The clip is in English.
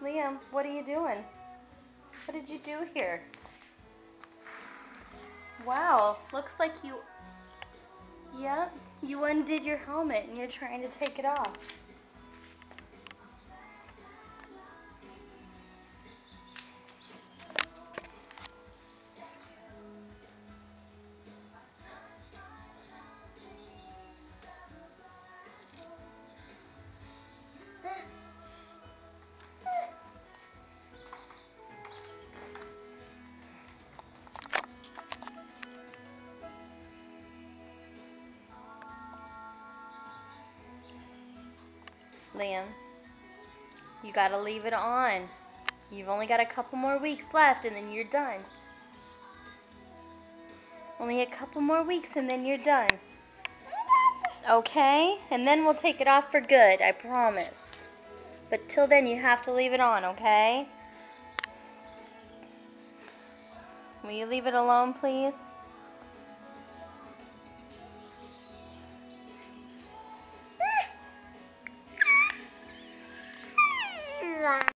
Liam, what are you doing? What did you do here? Wow, looks like you undid your helmet and you're trying to take it off. Liam, you gotta leave it on. You've only got a couple more weeks left and then you're done. Only a couple more weeks and then you're done. Okay? And then we'll take it off for good, I promise. But till then you have to leave it on, okay? Will you leave it alone, please?